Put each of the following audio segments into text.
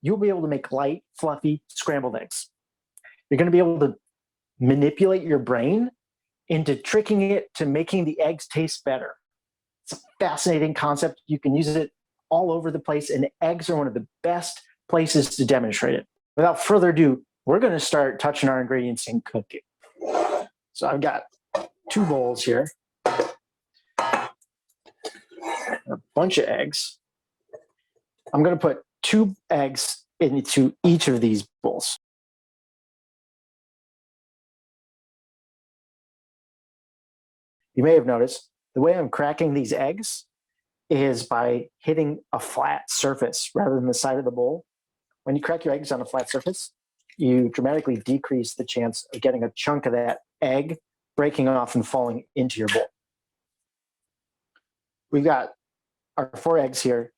you'll be able to make light, fluffy, scrambled eggs. You're going to be able to manipulate your brain into tricking it to making the eggs taste better. It's a fascinating concept. You can use it all over the place, and eggs are one of the best places to demonstrate it. Without further ado, we're going to start touching our ingredients and cooking. So I've got 2 bowls here, a bunch of eggs. I'm going to put 2 eggs into each of these bowls. You may have noticed the way I'm cracking these eggs is by hitting a flat surface rather than the side of the bowl. When you crack your eggs on a flat surface, you dramatically decrease the chance of getting a chunk of that egg breaking off and falling into your bowl. We've got our 4 eggs here.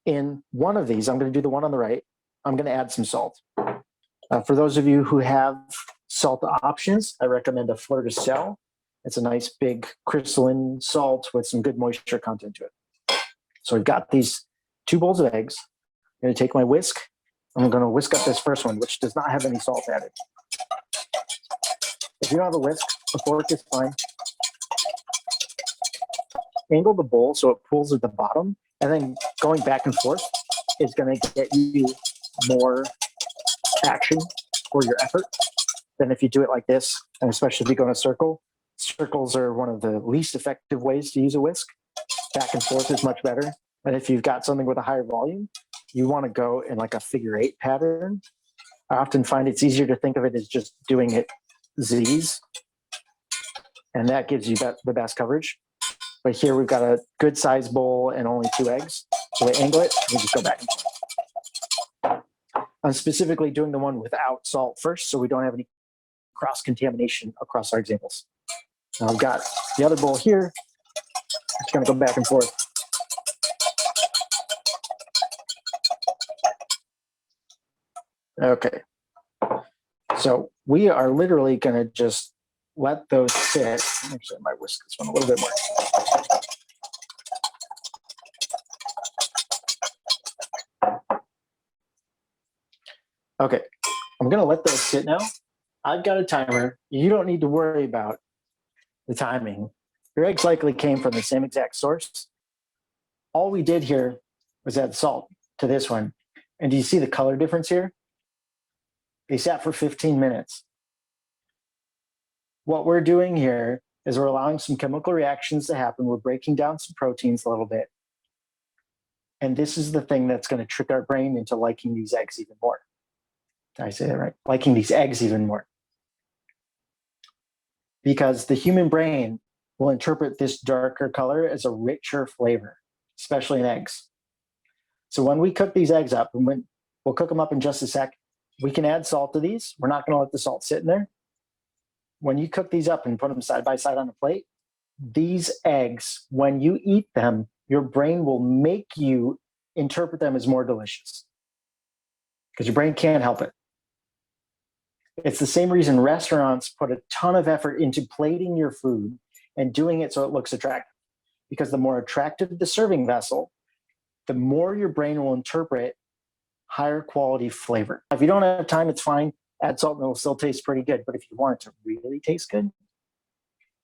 In one of these, I'm going to do the one on the right, I'm going to add some salt. For those of you who have salt options, I recommend a fleur de sel. It's a nice big crystalline salt with some good moisture content to it. So we've got these 2 bowls of eggs. I'm going to take my whisk. I'm going to whisk up this first one, which does not have any salt added. If you don't have a whisk, a fork is fine. Angle the bowl so it pulls at the bottom, and then going back and forth is going to get you more action for your effort than if you do it like this, and especially if you go in a circle. Circles are one of the least effective ways to use a whisk. Back and forth is much better. And if you've got something with a higher volume, you want to go in like a figure-8 pattern. I often find it's easier to think of it as just doing it Z's, and that gives you the best coverage. But here we've got a good size bowl and only 2 eggs. So we angle it, and we just go back and forth. I'm specifically doing the one without salt first, so we don't have any cross-contamination across our examples. Now I've got the other bowl here. It's going to go back and forth. Okay. So we are literally going to just let those sit. Actually, I might whisk this one a little bit more. Okay, I'm going to let those sit now. I've got a timer. You don't need to worry about the timing. Your eggs likely came from the same exact source. All we did here was add salt to this one. And do you see the color difference here? They sat for 15 minutes. What we're doing here is we're allowing some chemical reactions to happen. We're breaking down some proteins a little bit. And this is the thing that's going to trick our brain into liking these eggs even more. Did I say that right? Liking these eggs even more. Because the human brain will interpret this darker color as a richer flavor, especially in eggs. So when we cook these eggs up, and we'll cook them up in just a sec, we can add salt to these. We're not going to let the salt sit in there. When you cook these up and put them side by side on a plate, these eggs, when you eat them, your brain will make you interpret them as more delicious because your brain can't help it. It's the same reason restaurants put a ton of effort into plating your food and doing it so it looks attractive. Because the more attractive the serving vessel, the more your brain will interpret higher quality flavor. If you don't have time, it's fine. Add salt and it'll still taste pretty good. But if you want it to really taste good,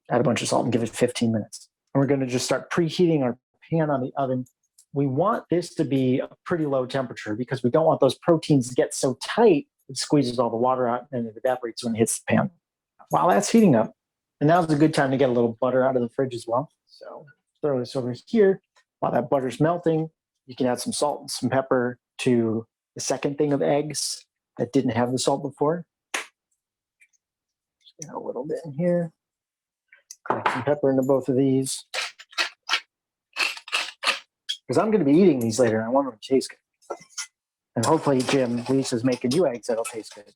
add a bunch of salt and give it 15 minutes. And we're going to just start preheating our pan on the oven. We want this to be a pretty low temperature because we don't want those proteins to get so tight it squeezes all the water out and it evaporates when it hits the pan. While that's heating up, and now's a good time to get a little butter out of the fridge as well. So throw this over here. While that butter's melting, you can add some salt and some pepper to the second thing of eggs that didn't have the salt before. Just get a little bit in here. Crack some pepper into both of these. Because I'm going to be eating these later and I want them to taste good. And hopefully, Jim, Lisa's making you eggs that'll taste good.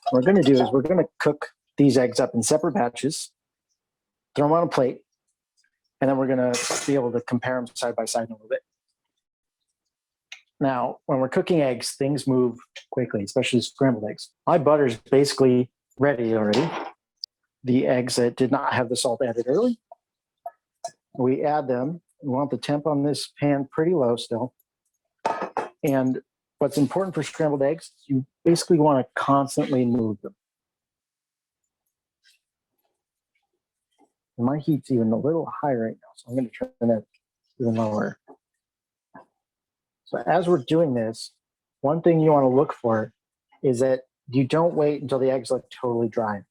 What we're going to do is we're going to cook these eggs up in separate batches, throw them on a plate, and then we're going to be able to compare them side by side in a little bit. Now, when we're cooking eggs, things move quickly, especially scrambled eggs. My butter's basically ready already. the eggs that did not have the salt added early. We add them. We want the temp on this pan pretty low still. And what's important for scrambled eggs, you basically want to constantly move them. And my heat's even a little high right now, so I'm going to turn that even lower. So as we're doing this, one thing you want to look for is that you don't wait until the eggs look totally dry.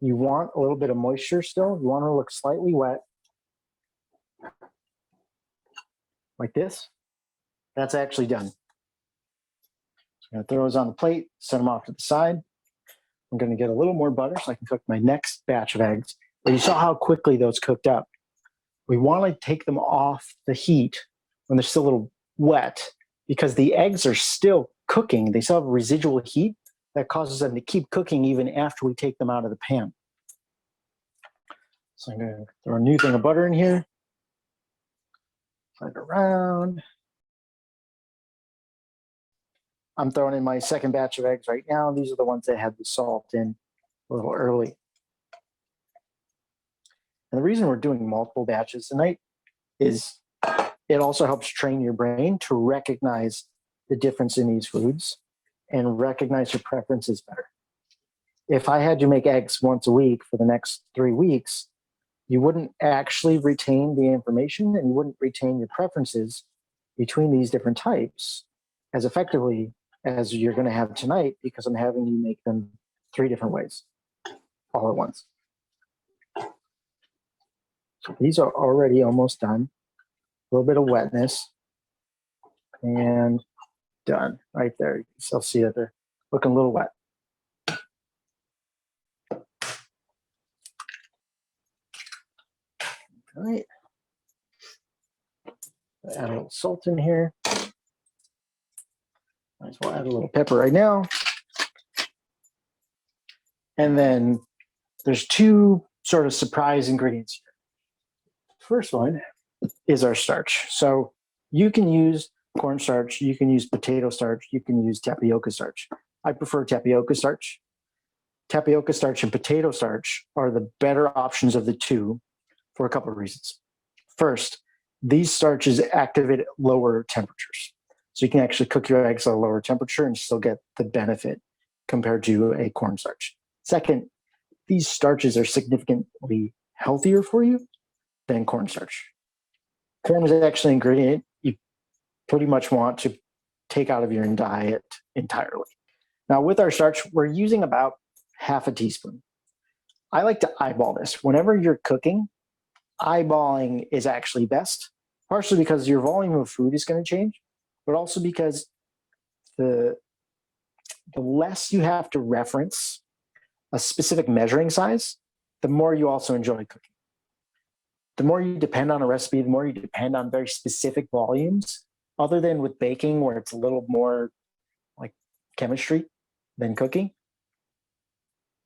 You want a little bit of moisture still. You want to look slightly wet, like this. That's actually done. So I'm going to throw those on the plate, set them off to the side. I'm going to get a little more butter so I can cook my next batch of eggs. But you saw how quickly those cooked up. We want to take them off the heat when they're still a little wet because the eggs are still cooking. They still have residual heat that causes them to keep cooking even after we take them out of the pan. So I'm going to throw a new thing of butter in here. Slide it around. I'm throwing in my second batch of eggs right now. These are the ones that had the salt in a little early. And the reason we're doing multiple batches tonight is it also helps train your brain to recognize the difference in these foods and recognize your preferences better. If I had you make eggs once a week for the next 3 weeks, you wouldn't actually retain the information and you wouldn't retain your preferences between these different types as effectively as you're going to have tonight because I'm having you make them 3 different ways all at once. So these are already almost done. A little bit of wetness and done right there. You can still see that they're looking a little wet. All right. Add a little salt in here. Might as well add a little pepper right now. And then there's 2 sort of surprise ingredients here. First one is our starch. So you can use cornstarch, you can use potato starch, you can use tapioca starch. I prefer tapioca starch. Tapioca starch and potato starch are the better options of the 2 for a couple of reasons. First, these starches activate at lower temperatures. So you can actually cook your eggs at a lower temperature and still get the benefit compared to a cornstarch. Second, these starches are significantly healthier for you than cornstarch. Corn is actually an ingredient you pretty much want to take out of your diet entirely. Now with our starch, we're using about half a teaspoon. I like to eyeball this. Whenever you're cooking, eyeballing is actually best, partially because your volume of food is going to change, but also because the less you have to reference a specific measuring size, the more you also enjoy cooking. The more you depend on a recipe, the more you depend on very specific volumes, other than with baking where it's a little more like chemistry than cooking.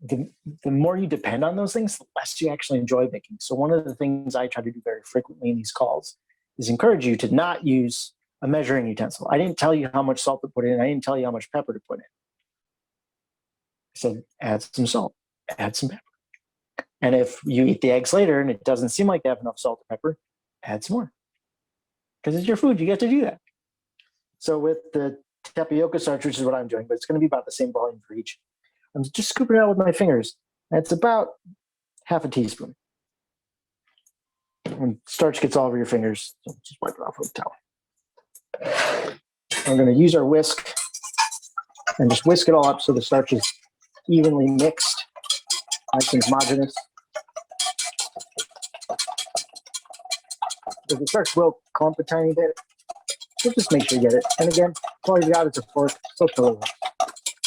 The more you depend on those things, the less you actually enjoy baking. So one of the things I try to do very frequently in these calls is encourage you to not use a measuring utensil. I didn't tell you how much salt to put in. I didn't tell you how much pepper to put in. I said, add some salt, add some pepper. And if you eat the eggs later and it doesn't seem like they have enough salt or pepper, add some more. Because it's your food, you get to do that. So with the tapioca starch, which is what I'm doing, but it's going to be about the same volume for each. I'm just scooping it out with my fingers. That's about half a teaspoon. When starch gets all over your fingers, so just wipe it off with a towel. I'm going to use our whisk and just whisk it all up so the starch is evenly mixed, nice and homogenous. If the starch will clump a tiny bit, so just make sure you get it. And again, all you got is a fork, so totally.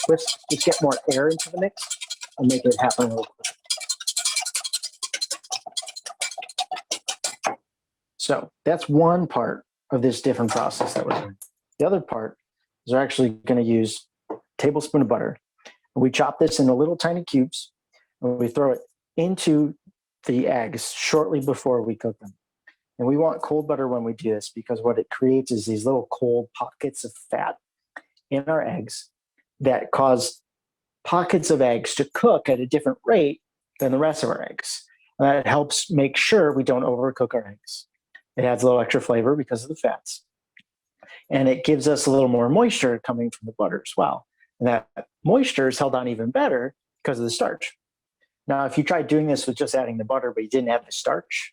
Whisk, just get more air into the mix and make it happen a little quicker. So that's one part of this different process that we're doing. The other part is we're actually going to use a tablespoon of butter. And we chop this into little tiny cubes and we throw it into the eggs shortly before we cook them. And we want cold butter when we do this because what it creates is these little cold pockets of fat in our eggs that cause pockets of eggs to cook at a different rate than the rest of our eggs. And that helps make sure we don't overcook our eggs. It adds a little extra flavor because of the fats. And it gives us a little more moisture coming from the butter as well. And that moisture is held on even better because of the starch. Now, if you tried doing this with just adding the butter, but you didn't have the starch,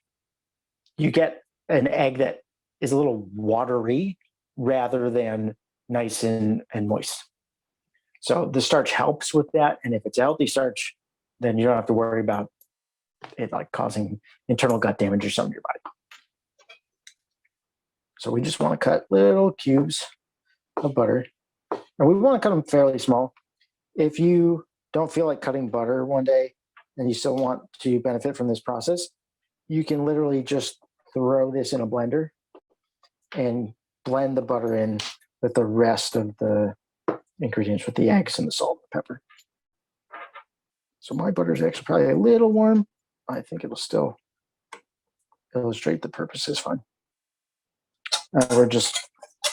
you get an egg that is a little watery rather than nice and moist. So the starch helps with that. And if it's a healthy starch, then you don't have to worry about it like causing internal gut damage or something to your body. So we just want to cut little cubes of butter. And we want to cut them fairly small. If you don't feel like cutting butter one day and you still want to benefit from this process, you can literally just throw this in a blender and blend the butter in with the rest of the ingredients, with the eggs and the salt and pepper. So my butter is actually probably a little warm. I think it'll still illustrate the purpose just fine. We're just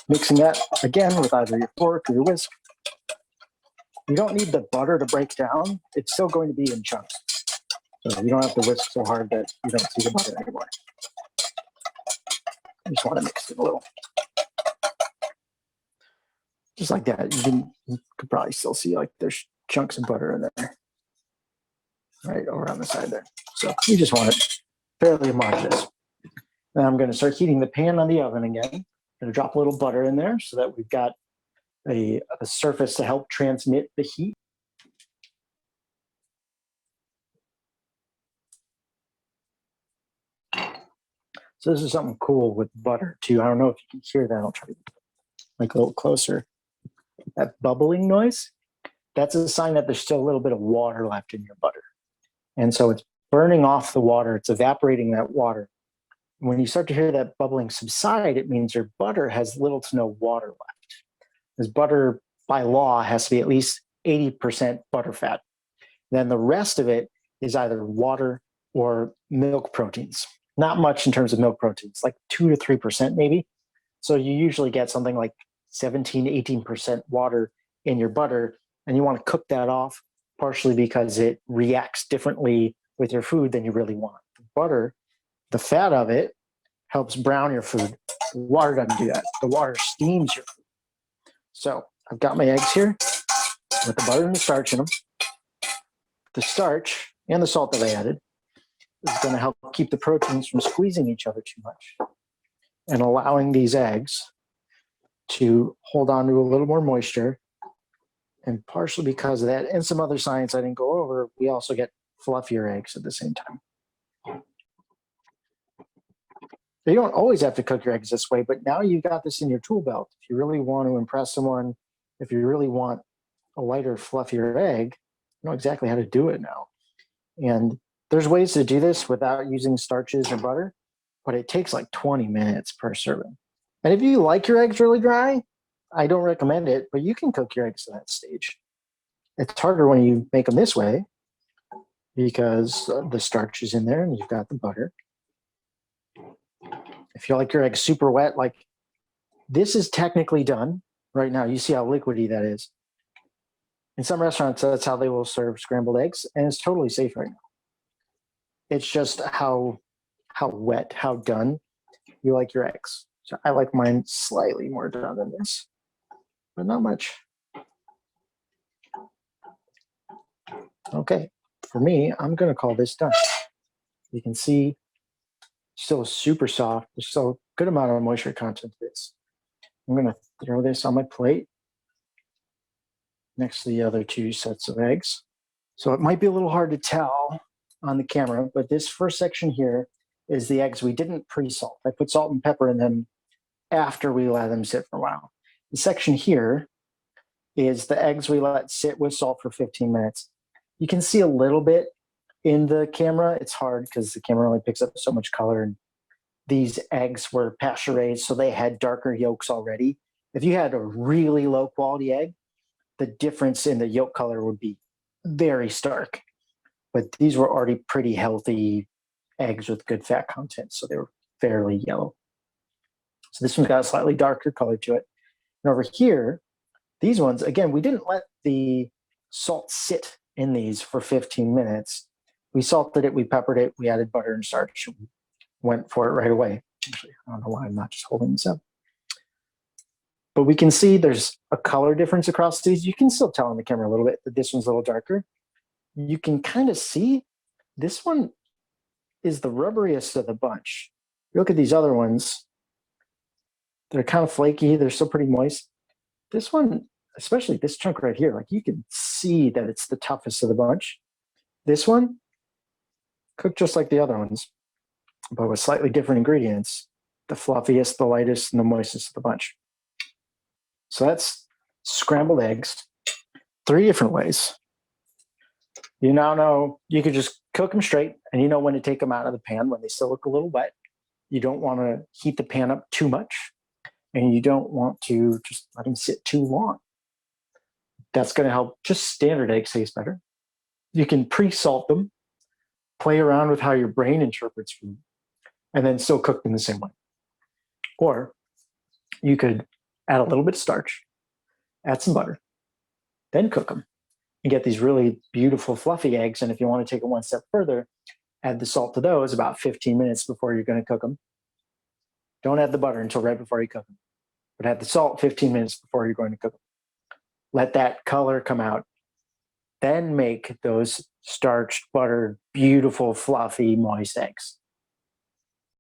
mixing that again with either your fork or your whisk. You don't need the butter to break down. It's still going to be in chunks. So you don't have to whisk so hard that you don't see the butter anymore. I just want to mix it a little. Just like that. You could probably still see like there's chunks of butter in there. Right over on the side there. So you just want it fairly homogenous. Now I'm going to start heating the pan on the oven again. I'm going to drop a little butter in there so that we've got a surface to help transmit the heat. So this is something cool with butter too. I don't know if you can hear that. I'll try to make a little closer. That bubbling noise, that's a sign that there's still a little bit of water left in your butter. And so it's burning off the water. It's evaporating that water. When you start to hear that bubbling subside, it means your butter has little to no water left. Because butter, by law, has to be at least 80% butterfat. Then the rest of it is either water or milk proteins. Not much in terms of milk proteins, like 2 to 3% maybe. So you usually get something like 17, 18% water in your butter, and you want to cook that off, partially because it reacts differently with your food than you really want. Butter, the fat of it, helps brown your food. The water doesn't do that. The water steams your food. So I've got my eggs here with the butter and the starch in them. The starch and the salt that I added is going to help keep the proteins from squeezing each other too much and allowing these eggs to hold on to a little more moisture. And partially because of that and some other science I didn't go over, we also get fluffier eggs at the same time. You don't always have to cook your eggs this way, but now you've got this in your tool belt. If you really want to impress someone, if you really want a lighter, fluffier egg, you know exactly how to do it now. And there's ways to do this without using starches or butter, but it takes like 20 minutes per serving. And if you like your eggs really dry, I don't recommend it, but you can cook your eggs to that stage. It's harder when you make them this way because the starch is in there and you've got the butter. If you like your eggs super wet, like this is technically done right now. You see how liquidy that is. In some restaurants, that's how they will serve scrambled eggs, and it's totally safe right now. It's just how wet, how done you like your eggs. So I like mine slightly more done than this, but not much. Okay, for me, I'm going to call this done. You can see still super soft. There's still a good amount of moisture content to this. I'm going to throw this on my plate next to the other two sets of eggs. So it might be a little hard to tell on the camera, but this first section here is the eggs we didn't pre-salt. I put salt and pepper in them after we let them sit for a while. The section here is the eggs we let sit with salt for 15 minutes. You can see a little bit in the camera. It's hard because the camera only picks up so much color. And these eggs were pasture-raised, so they had darker yolks already. If you had a really low quality egg, the difference in the yolk color would be very stark. But these were already pretty healthy eggs with good fat content, so they were fairly yellow. So this one's got a slightly darker color to it. And over here, these ones, again, we didn't let the salt sit in these for 15 minutes. We salted it, we peppered it, we added butter and starch, and went for it right away. Actually, I don't know why I'm not just holding this up. But we can see there's a color difference across these. You can still tell on the camera a little bit that this one's a little darker. You can kind of see this one is the rubberiest of the bunch. You look at these other ones, they're kind of flaky, they're still pretty moist. This one, especially this chunk right here, like you can see that it's the toughest of the bunch. This one, cooked just like the other ones, but with slightly different ingredients, the fluffiest, the lightest, and the moistest of the bunch. So that's scrambled eggs, 3 different ways. You now know you could just cook them straight, and you know when to take them out of the pan when they still look a little wet. You don't want to heat the pan up too much, and you don't want to just let them sit too long. That's going to help just standard eggs taste better. You can pre-salt them, play around with how your brain interprets food, and then still cook them the same way. Or you could add a little bit of starch, add some butter, then cook them and get these really beautiful fluffy eggs. And if you want to take it one step further, add the salt to those about 15 minutes before you're going to cook them. Don't add the butter until right before you cook them, but add the salt 15 minutes before you're going to cook them. Let that color come out. Then make those starched, buttered, beautiful, fluffy, moist eggs.